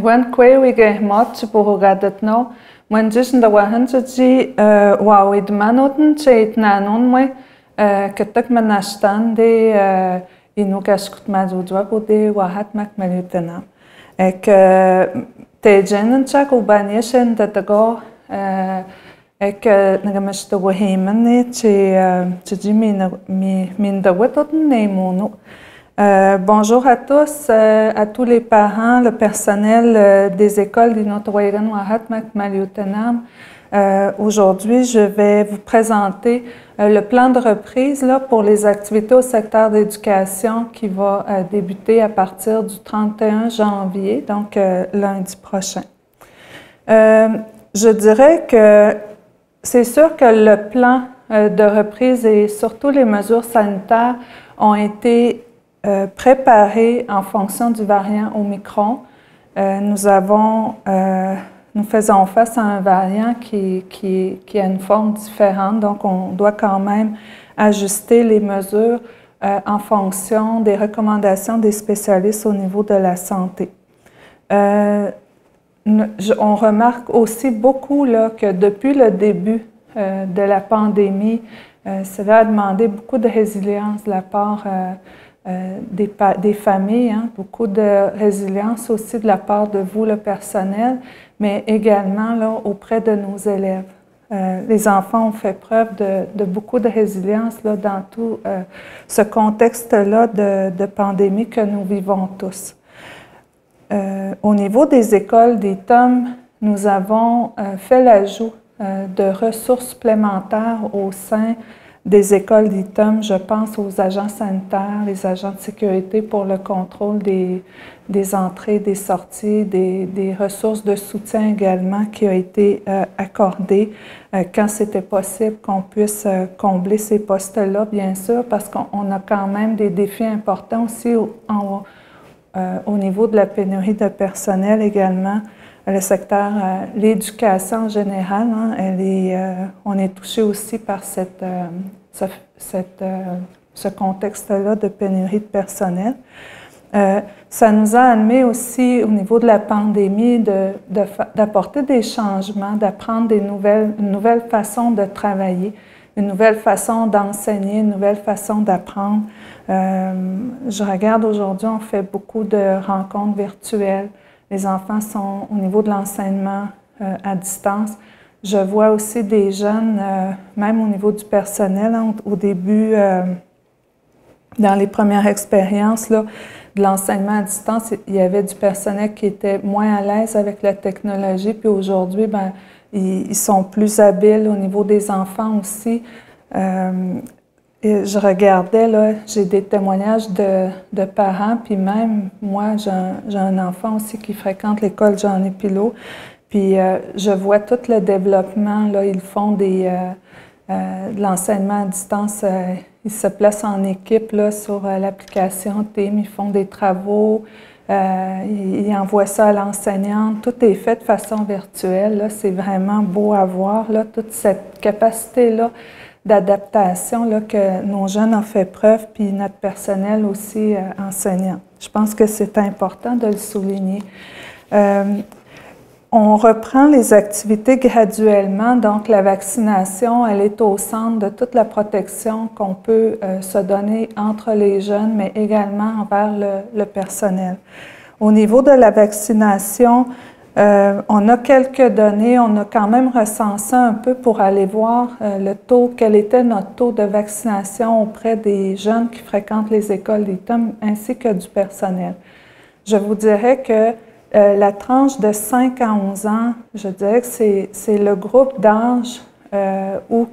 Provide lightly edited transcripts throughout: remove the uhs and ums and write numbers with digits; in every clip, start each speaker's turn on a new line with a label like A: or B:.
A: Gwen kweewige match bohogadet when jishin da wahanji wawid manoten cheit nanon mwe ketak manashtan de inugaskut mazudwa bude wahat mak malutena ek te jenen chak ubanishen da dago ek nagamashto wahiman ne chi min da wetoten ne mono. Bonjour à tous, à tous les parents, le personnel des écoles d'Inotowaïran Wahat Makmaliutanam. Aujourd'hui, je vais vous présenter le plan de reprise là, pour les activités au secteur d'éducation qui va débuter à partir du 31 janvier, donc lundi prochain. Je dirais que c'est sûr que le plan de reprise et surtout les mesures sanitaires ont été préparés en fonction du variant Omicron. Nous faisons face à un variant qui a une forme différente, donc on doit quand même ajuster les mesures en fonction des recommandations des spécialistes au niveau de la santé. On remarque aussi beaucoup là, que depuis le début de la pandémie, cela a demandé beaucoup de résilience de la part des familles, hein, beaucoup de résilience aussi de la part de vous, le personnel, mais également là, auprès de nos élèves. Les enfants ont fait preuve de beaucoup de résilience là, dans tout ce contexte-là de pandémie que nous vivons tous. Au niveau des écoles d'ITOM, nous avons fait l'ajout de ressources supplémentaires au sein des écoles d'ITOM. Je pense aux agents sanitaires, les agents de sécurité pour le contrôle des entrées, des sorties, des ressources de soutien également qui ont été accordées quand c'était possible qu'on puisse combler ces postes-là, bien sûr, parce qu'on a quand même des défis importants aussi au niveau de la pénurie de personnel également. Le secteur, l'éducation en général, hein, on est touché aussi par ce contexte-là de pénurie de personnel. Ça nous a amené aussi, au niveau de la pandémie, d'apporter des changements, d'apprendre une nouvelle façon de travailler, une nouvelle façon d'enseigner, une nouvelle façon d'apprendre. Je regarde aujourd'hui, on fait beaucoup de rencontres virtuelles. Les enfants sont au niveau de l'enseignement à distance. Je vois aussi des jeunes, même au niveau du personnel, hein, au début, dans les premières expériences là, de l'enseignement à distance, il y avait du personnel qui était moins à l'aise avec la technologie, puis aujourd'hui, ben, ils sont plus habiles au niveau des enfants aussi. Et je regardais, là, j'ai des témoignages de parents, puis même moi, j'ai un enfant aussi qui fréquente l'école Jean Pilot, puis je vois tout le développement, là, ils font de l'enseignement à distance, ils se placent en équipe là, sur l'application Teams, ils font des travaux, ils envoient ça à l'enseignante, tout est fait de façon virtuelle, c'est vraiment beau à voir, là, toute cette capacité-là d'adaptation que nos jeunes ont fait preuve, puis notre personnel aussi enseignant. Je pense que c'est important de le souligner. On reprend les activités graduellement, donc la vaccination, elle est au centre de toute la protection qu'on peut se donner entre les jeunes, mais également envers le personnel. Au niveau de la vaccination, on a quelques données, on a quand même recensé un peu pour aller voir le taux, quel était notre taux de vaccination auprès des jeunes qui fréquentent les écoles d'ITOM ainsi que du personnel. Je vous dirais que la tranche de 5 à 11 ans, je dirais que c'est le groupe d'âge où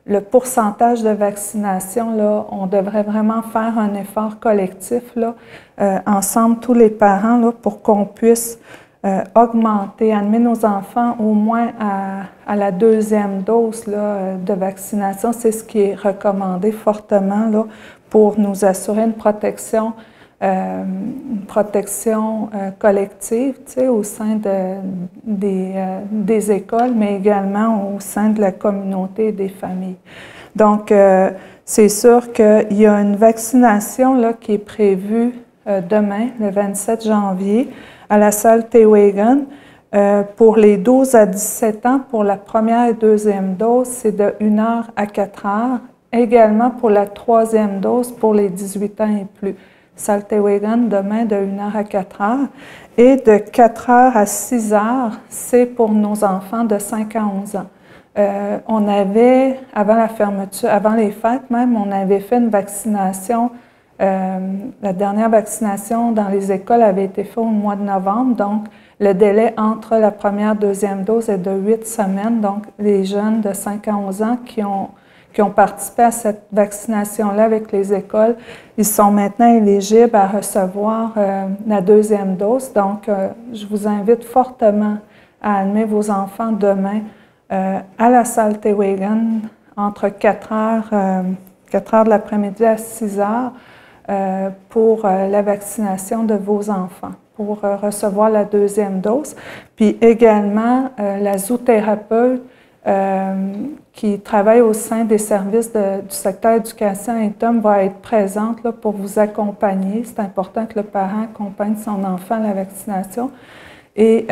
A: le pourcentage de vaccination, là, on devrait vraiment faire un effort collectif là, ensemble, tous les parents, là, pour qu'on puisse augmenter, amener nos enfants au moins à la deuxième dose là, de vaccination. C'est ce qui est recommandé fortement là, pour nous assurer une protection collective au sein des écoles, mais également au sein de la communauté et des familles. Donc, c'est sûr qu'il y a une vaccination là, qui est prévue demain, le 27 janvier, à la salle Tewagen. Pour les 12 à 17 ans, pour la première et deuxième dose, c'est de 1 heure à 4 heures. Également pour la troisième dose, pour les 18 ans et plus. Salle Tewagen, demain, de 1 heure à 4 heures. Et de 4 heures à 6 heures, c'est pour nos enfants de 5 à 11 ans. On avait, avant la fermeture, avant les fêtes même, on avait fait une vaccination. La dernière vaccination dans les écoles avait été faite au mois de novembre, donc le délai entre la première et deuxième dose est de 8 semaines. Donc, les jeunes de 5 à 11 ans qui ont participé à cette vaccination-là avec les écoles, ils sont maintenant éligibles à recevoir la deuxième dose. Donc, je vous invite fortement à amener vos enfants demain à la salle Tewagen entre 4 heures de l'après-midi à 6 heures pour la vaccination de vos enfants, pour recevoir la deuxième dose. Puis également, la zoothérapeute qui travaille au sein des services du secteur éducation et TOM va être présente là, pour vous accompagner. C'est important que le parent accompagne son enfant à la vaccination. Et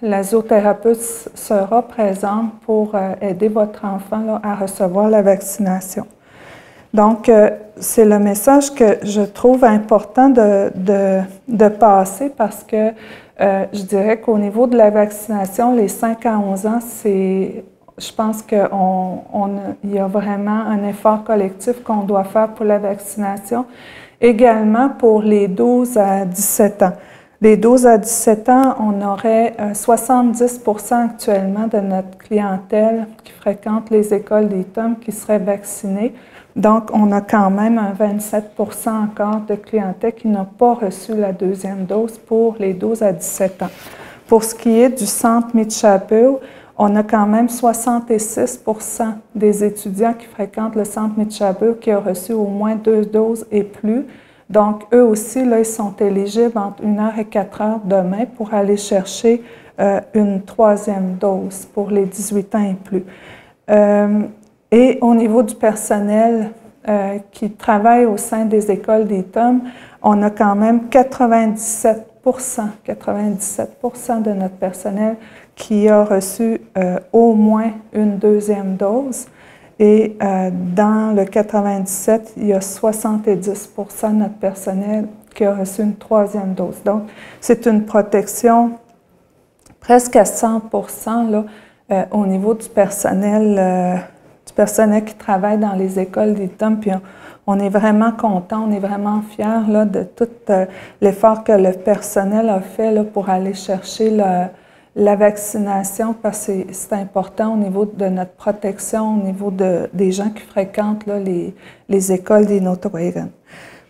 A: la zoothérapeute sera présente pour aider votre enfant là, à recevoir la vaccination. Donc, c'est le message que je trouve important de passer parce que je dirais qu'au niveau de la vaccination, les 5 à 11 ans, je pense qu'il y a vraiment un effort collectif qu'on doit faire pour la vaccination. Également pour les 12 à 17 ans. Les 12 à 17 ans, on aurait 70 % actuellement de notre clientèle qui fréquente les écoles des TOM qui serait vaccinée. Donc, on a quand même un 27 % encore de clientèle qui n'a pas reçu la deuxième dose pour les 12 à 17 ans. Pour ce qui est du centre Mitchapel, on a quand même 66 % des étudiants qui fréquentent le centre Mitchapel qui ont reçu au moins 2 doses et plus. Donc, eux aussi, là, ils sont éligibles entre 1 heure et 4 heures demain pour aller chercher une troisième dose pour les 18 ans et plus. Et au niveau du personnel qui travaille au sein des écoles des TOM, on a quand même 97 % de notre personnel qui a reçu au moins une deuxième dose. Et dans le 97, il y a 70 % de notre personnel qui a reçu une troisième dose. Donc, c'est une protection presque à 100 % là, au niveau du personnel qui travaille dans les écoles des TOM. Puis on est vraiment content, on est vraiment fiers là, de tout l'effort que le personnel a fait là, pour aller chercher la vaccination, parce que c'est important au niveau de notre protection, au niveau des gens qui fréquentent là, les écoles des Notawagen.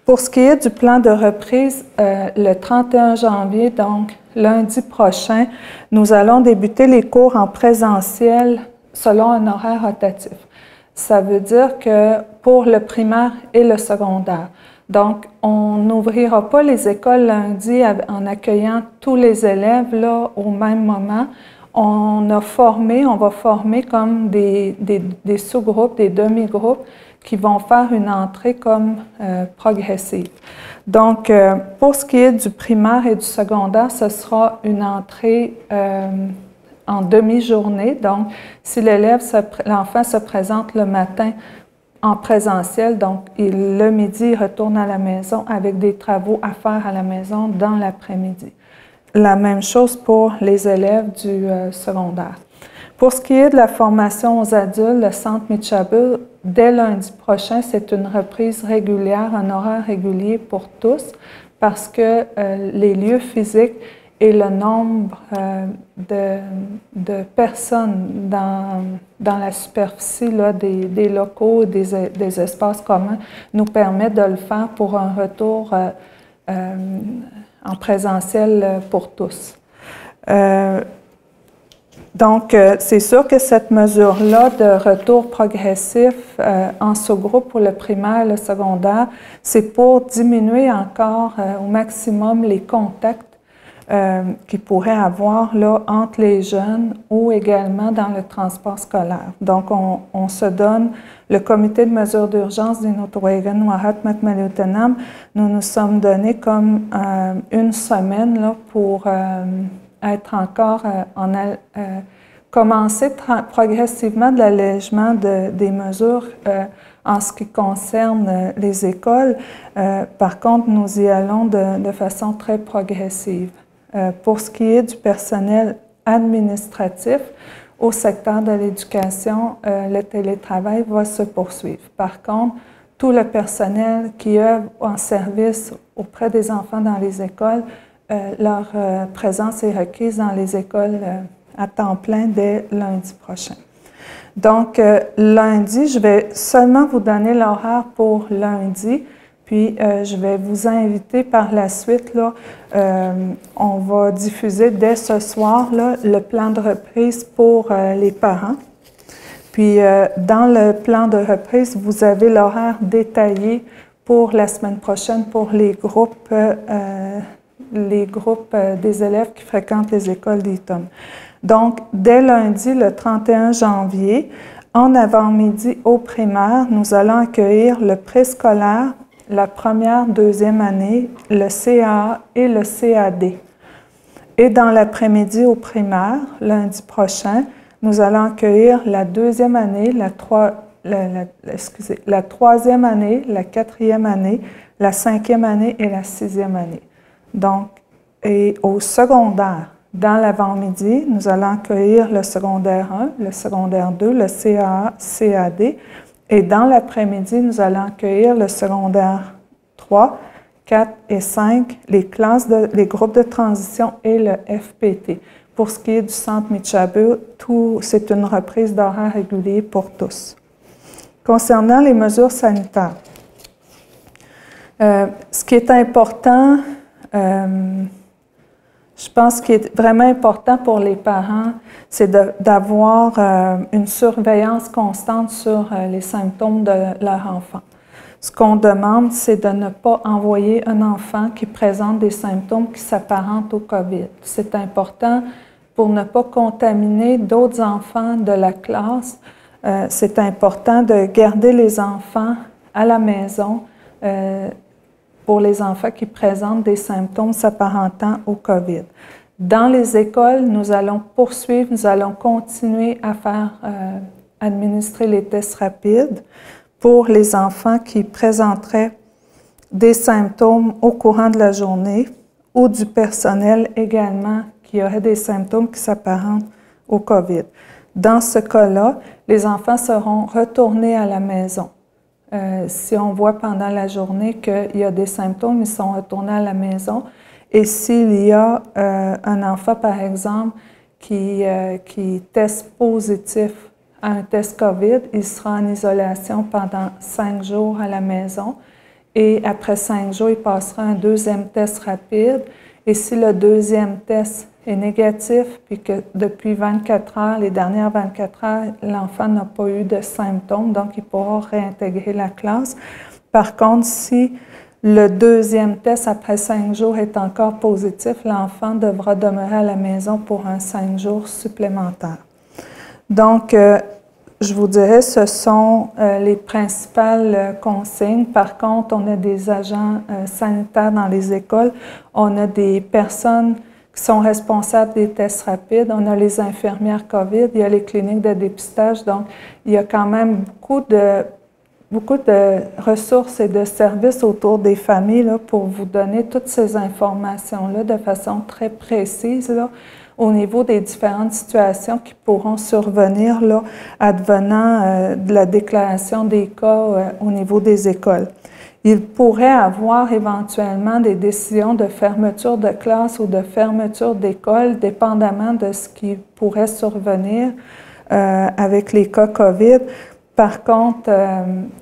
A: Pour ce qui est du plan de reprise, le 31 janvier, donc lundi prochain, nous allons débuter les cours en présentiel selon un horaire rotatif. Ça veut dire que pour le primaire et le secondaire. Donc, on n'ouvrira pas les écoles lundi en accueillant tous les élèves là, au même moment. On va former comme des sous-groupes, des demi-groupes qui vont faire une entrée comme progressive. Donc, pour ce qui est du primaire et du secondaire, ce sera une entrée en demi-journée. Donc, si l'enfant se présente le matin en présentiel, donc le midi, il retourne à la maison avec des travaux à faire à la maison dans l'après-midi. La même chose pour les élèves du secondaire. Pour ce qui est de la formation aux adultes, le centre Mitchapel, dès lundi prochain, c'est une reprise régulière, un horaire régulier pour tous, parce que les lieux physiques et le nombre de personnes dans la superficie là, des locaux, des espaces communs, nous permet de le faire pour un retour en présentiel pour tous. Donc, c'est sûr que cette mesure-là de retour progressif en sous-groupe pour le primaire et le secondaire, c'est pour diminuer encore au maximum les contacts qu'il pourrait avoir là, entre les jeunes ou également dans le transport scolaire. Donc, on se donne, le comité de mesures d'urgence d'Inotwagan Wahat Makmalutanam, nous nous sommes donnés comme une semaine là, pour être encore commencer progressivement de l'allègement des mesures en ce qui concerne les écoles. Par contre, nous y allons de façon très progressive. Pour ce qui est du personnel administratif, au secteur de l'éducation, le télétravail va se poursuivre. Par contre, tout le personnel qui œuvre en service auprès des enfants dans les écoles, leur présence est requise dans les écoles à temps plein dès lundi prochain. Donc, lundi, je vais seulement vous donner l'horaire pour lundi. Puis, je vais vous inviter par la suite, là, on va diffuser dès ce soir là, le plan de reprise pour les parents. Puis, dans le plan de reprise, vous avez l'horaire détaillé pour la semaine prochaine pour les groupes des élèves qui fréquentent les écoles d'Eton. Donc, dès lundi, le 31 janvier, en avant-midi au primaire, nous allons accueillir le préscolaire, la première, deuxième année, le CAA et le CAD. Et dans l'après-midi au primaire, lundi prochain, nous allons accueillir la deuxième année, la troisième année, la quatrième année, la cinquième année et la sixième année. Donc, et au secondaire, dans l'avant-midi, nous allons accueillir le secondaire 1, le secondaire 2, le CAA, CAD. Et dans l'après-midi, nous allons accueillir le secondaire 3, 4 et 5, les groupes de transition et le FPT. Pour ce qui est du centre Michabu, c'est une reprise d'horaire régulier pour tous. Concernant les mesures sanitaires, ce qui est important, je pense qu'il est vraiment important pour les parents, c'est d'avoir une surveillance constante sur les symptômes de leur enfant. Ce qu'on demande, c'est de ne pas envoyer un enfant qui présente des symptômes qui s'apparentent au COVID. C'est important pour ne pas contaminer d'autres enfants de la classe. C'est important de garder les enfants à la maison pour les enfants qui présentent des symptômes s'apparentant au COVID. Dans les écoles, nous allons poursuivre, nous allons continuer à faire administrer les tests rapides pour les enfants qui présenteraient des symptômes au courant de la journée ou du personnel également qui aurait des symptômes qui s'apparentent au COVID. Dans ce cas-là, les enfants seront retournés à la maison. Si on voit pendant la journée qu'il y a des symptômes, ils sont retournés à la maison. Et s'il y a un enfant, par exemple, qui teste positif à un test COVID, il sera en isolation pendant 5 jours à la maison. Et après 5 jours, il passera un deuxième test rapide. Et si le deuxième test est négatif, puis que depuis 24 heures, les dernières 24 heures, l'enfant n'a pas eu de symptômes, donc il pourra réintégrer la classe. Par contre, si le deuxième test après 5 jours est encore positif, l'enfant devra demeurer à la maison pour un 5 jours supplémentaire. Donc, je vous dirais, ce sont les principales consignes. Par contre, on a des agents sanitaires dans les écoles, on a des personnes qui sont responsables des tests rapides, on a les infirmières COVID, il y a les cliniques de dépistage, donc il y a quand même beaucoup de ressources et de services autour des familles là, pour vous donner toutes ces informations-là de façon très précise là, au niveau des différentes situations qui pourront survenir là, advenant de la déclaration des cas au niveau des écoles. Il pourrait avoir éventuellement des décisions de fermeture de classe ou de fermeture d'école, dépendamment de ce qui pourrait survenir avec les cas COVID. Par contre,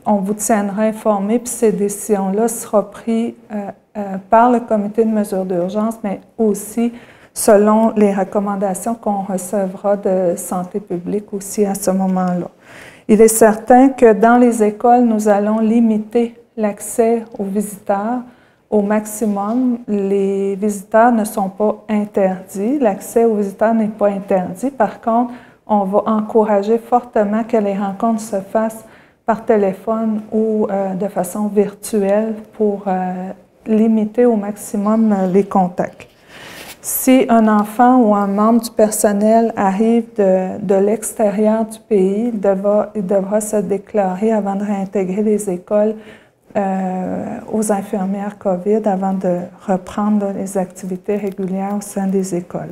A: on vous tiendra informé, puis ces décisions-là seront prises par le comité de mesures d'urgence, mais aussi selon les recommandations qu'on recevra de santé publique aussi à ce moment-là. Il est certain que dans les écoles, nous allons limiter l'accès aux visiteurs au maximum, les visiteurs ne sont pas interdits. L'accès aux visiteurs n'est pas interdit. Par contre, on va encourager fortement que les rencontres se fassent par téléphone ou de façon virtuelle pour limiter au maximum les contacts. Si un enfant ou un membre du personnel arrive de l'extérieur du pays, il devra se déclarer avant de réintégrer les écoles aux infirmières COVID avant de reprendre les activités régulières au sein des écoles.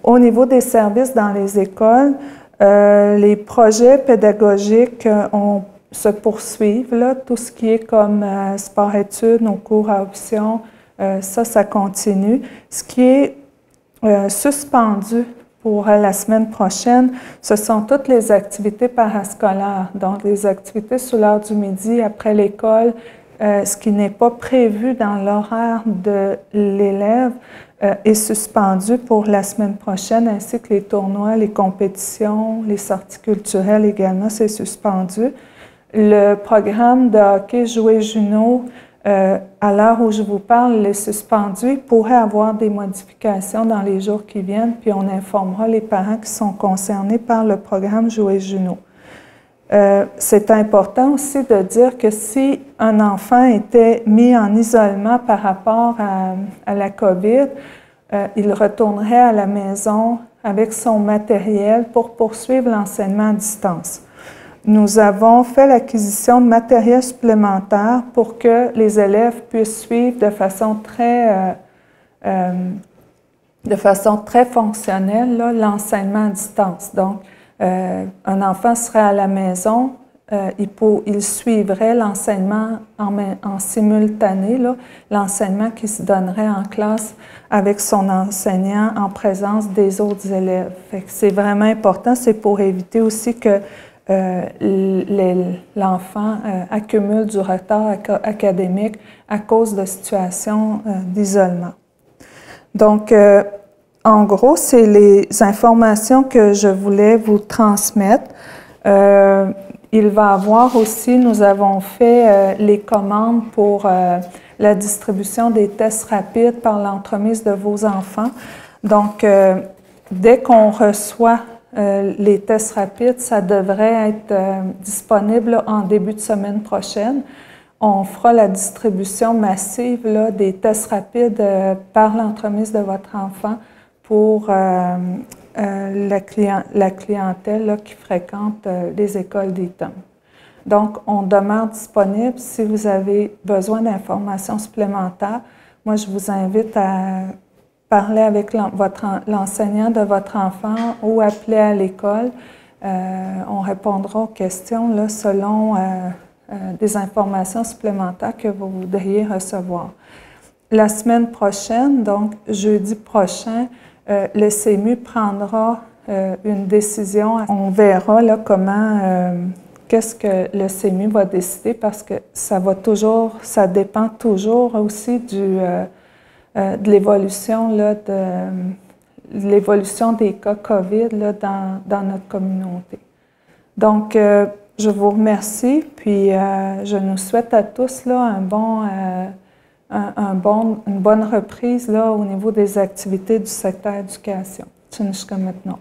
A: Au niveau des services dans les écoles, les projets pédagogiques se poursuivent. Là, tout ce qui est comme sport-études, nos cours à option, ça continue. Ce qui est suspendu pour la semaine prochaine, ce sont toutes les activités parascolaires, donc les activités sous l'heure du midi après l'école, ce qui n'est pas prévu dans l'horaire de l'élève est suspendu pour la semaine prochaine, ainsi que les tournois, les compétitions, les sorties culturelles également, c'est suspendu. Le programme de hockey Jouer Juno, à l'heure où je vous parle, est suspendu. Il pourrait avoir des modifications dans les jours qui viennent, puis on informera les parents qui sont concernés par le programme Jouer Juno. C'est important aussi de dire que si un enfant était mis en isolement par rapport à la COVID, il retournerait à la maison avec son matériel pour poursuivre l'enseignement à distance. Nous avons fait l'acquisition de matériel supplémentaire pour que les élèves puissent suivre de façon très fonctionnelle l'enseignement à distance. Donc, un enfant serait à la maison, il suivrait l'enseignement en simultané, l'enseignement qui se donnerait en classe avec son enseignant en présence des autres élèves. C'est vraiment important, c'est pour éviter aussi que l'enfant accumule du retard académique à cause de situations d'isolement. Donc, en gros, c'est les informations que je voulais vous transmettre. Il va y avoir aussi, nous avons fait les commandes pour la distribution des tests rapides par l'entremise de vos enfants. Donc, dès qu'on reçoit les tests rapides, ça devrait être disponible en début de semaine prochaine. On fera la distribution massive des tests rapides par l'entremise de votre enfant pour la clientèle qui fréquente les écoles d'Eton. Donc, on demeure disponible si vous avez besoin d'informations supplémentaires. Moi, je vous invite à parler avec l'enseignant de votre enfant ou appeler à l'école. On répondra aux questions là, selon des informations supplémentaires que vous voudriez recevoir. La semaine prochaine, donc jeudi prochain, le CMU prendra une décision. On verra là, qu'est-ce que le CMU va décider parce que ça dépend toujours aussi de l'évolution des cas COVID là, dans notre communauté. Donc, je vous remercie, puis je nous souhaite à tous là, une bonne reprise là, au niveau des activités du secteur éducation. Jusqu'à maintenant.